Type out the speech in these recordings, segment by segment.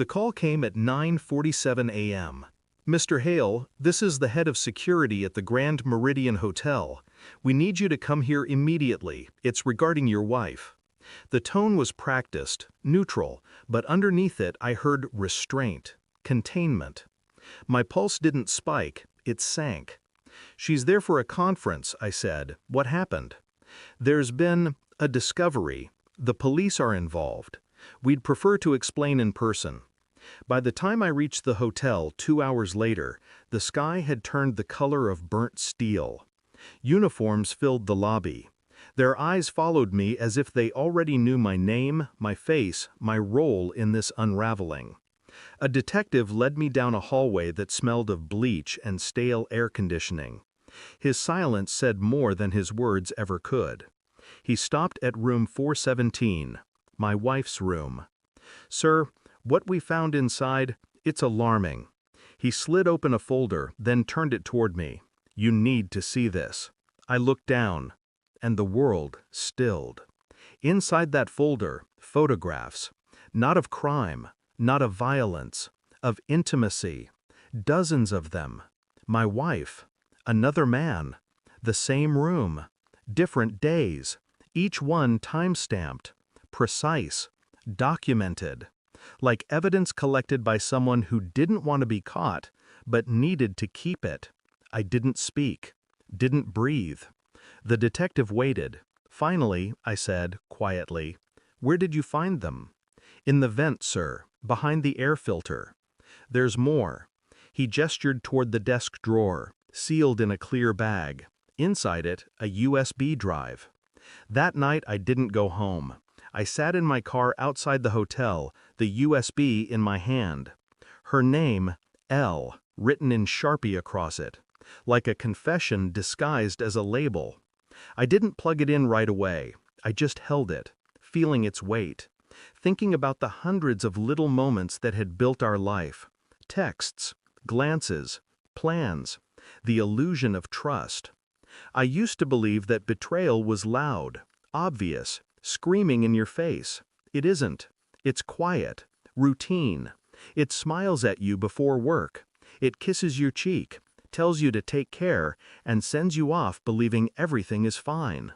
The call came at 9:47 a.m. "Mr. Hale, this is the head of security at the Grand Meridian Hotel. We need you to come here immediately. It's regarding your wife." The tone was practiced, neutral, but underneath it I heard restraint, containment. My pulse didn't spike, it sank. "She's there for a conference," I said. "What happened?" "There's been a discovery. The police are involved. We'd prefer to explain in person." By the time I reached the hotel 2 hours later, the sky had turned the color of burnt steel. Uniforms filled the lobby. Their eyes followed me as if they already knew my name, my face, my role in this unraveling. A detective led me down a hallway that smelled of bleach and stale air conditioning. His silence said more than his words ever could. He stopped at room 417, my wife's room. "Sir, what we found inside, it's alarming." He slid open a folder, then turned it toward me. "You need to see this." I looked down, and the world stilled. Inside that folder, photographs, not of crime, not of violence, of intimacy, dozens of them. My wife, another man, the same room, different days, each one time-stamped, precise, documented, like evidence collected by someone who didn't want to be caught, but needed to keep it. I didn't speak, didn't breathe. The detective waited. Finally, I said, quietly, "Where did you find them?" "In the vent, sir, behind the air filter." "There's more." He gestured toward the desk drawer, sealed in a clear bag. Inside it, a USB drive. That night I didn't go home. I sat in my car outside the hotel, the USB in my hand. Her name, L, written in Sharpie across it, like a confession disguised as a label. I didn't plug it in right away. I just held it, feeling its weight, thinking about the hundreds of little moments that had built our life. Texts, glances, plans, the illusion of trust. I used to believe that betrayal was loud, obvious, screaming in your face. It isn't. It's quiet, routine. It smiles at you before work. It kisses your cheek, tells you to take care, and sends you off believing everything is fine.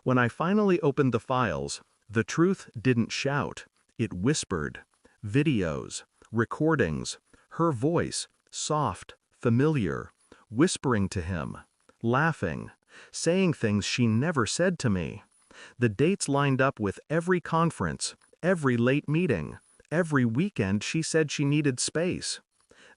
When I finally opened the files, the truth didn't shout. It whispered. Videos, recordings, her voice, soft, familiar, whispering to him, laughing, saying things she never said to me. The dates lined up with every conference, every late meeting, every weekend she said she needed space.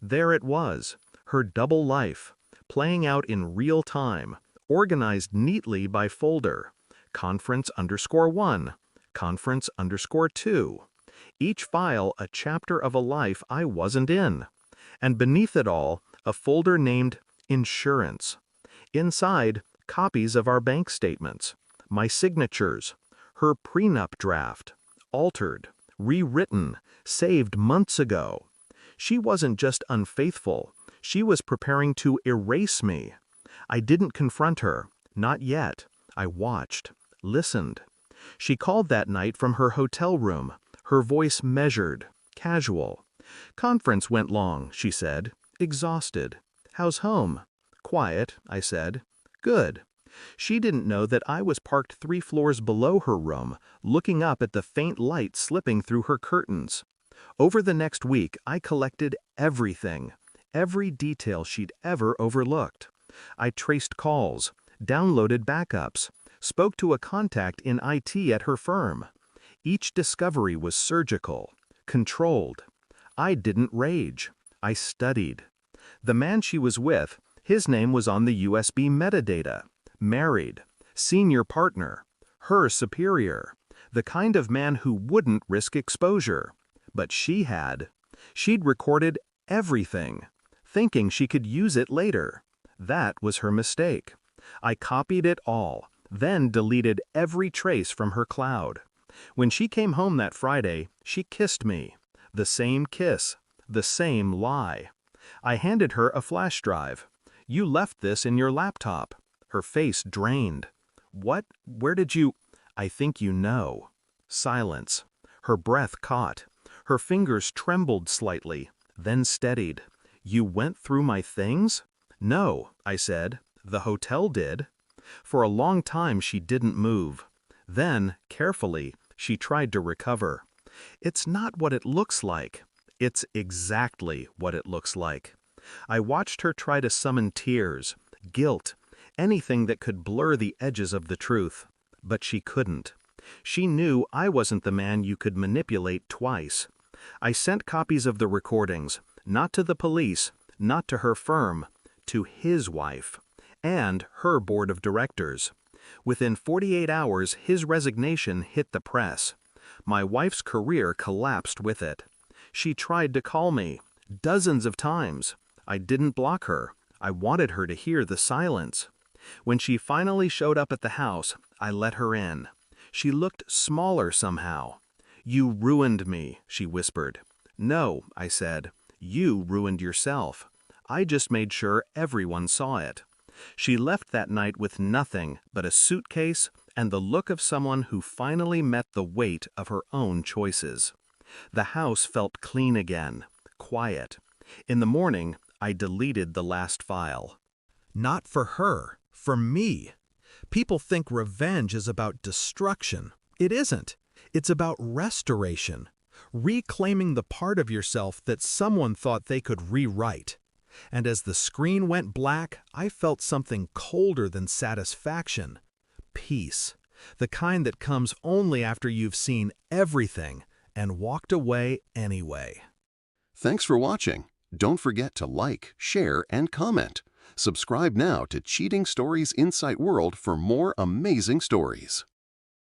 There it was, her double life, playing out in real time, organized neatly by folder. Conference_1, Conference_2. Each file a chapter of a life I wasn't in. And beneath it all, a folder named Insurance. Inside, copies of our bank statements, my signatures, her prenup draft, altered, rewritten, saved months ago. She wasn't just unfaithful, she was preparing to erase me. I didn't confront her, not yet. I watched, listened. She called that night from her hotel room, her voice measured, casual. "Conference went long," she said, exhausted. "How's home?" "Quiet," I said. "Good." She didn't know that I was parked 3 floors below her room, looking up at the faint light slipping through her curtains. Over the next week, I collected everything, every detail she'd ever overlooked. I traced calls, downloaded backups, spoke to a contact in IT at her firm. Each discovery was surgical, controlled. I didn't rage. I studied. The man she was with, his name was on the USB metadata. Married, senior partner, her superior, the kind of man who wouldn't risk exposure. But she had. She'd recorded everything, thinking she could use it later. That was her mistake. I copied it all, then deleted every trace from her cloud. When she came home that Friday, she kissed me. The same kiss, the same lie. I handed her a flash drive. "You left this in your laptop." Her face drained. "What? Where did you—" "I think you know." Silence. Her breath caught. Her fingers trembled slightly, then steadied. "You went through my things?" "No," I said. "The hotel did." For a long time she didn't move. Then, carefully, she tried to recover. "It's not what it looks like." "It's exactly what it looks like." I watched her try to summon tears, guilt, anything that could blur the edges of the truth. But she couldn't. She knew I wasn't the man you could manipulate twice. I sent copies of the recordings, not to the police, not to her firm, to his wife, and her board of directors. Within 48 hours, his resignation hit the press. My wife's career collapsed with it. She tried to call me, dozens of times. I didn't block her. I wanted her to hear the silence. When she finally showed up at the house, I let her in. She looked smaller somehow. "You ruined me," she whispered. "No," I said. "You ruined yourself. I just made sure everyone saw it." She left that night with nothing but a suitcase and the look of someone who finally met the weight of her own choices. The house felt clean again, quiet. In the morning, I deleted the last file. Not for her, for me. People think revenge is about destruction. It isn't. It's about restoration, reclaiming the part of yourself that someone thought they could rewrite. And as the screen went black, I felt something colder than satisfaction. Peace. The kind that comes only after you've seen everything and walked away anyway. Thanks for watching. Don't forget to like, share, and comment. Subscribe now to Cheating Stories Insight World for more amazing stories.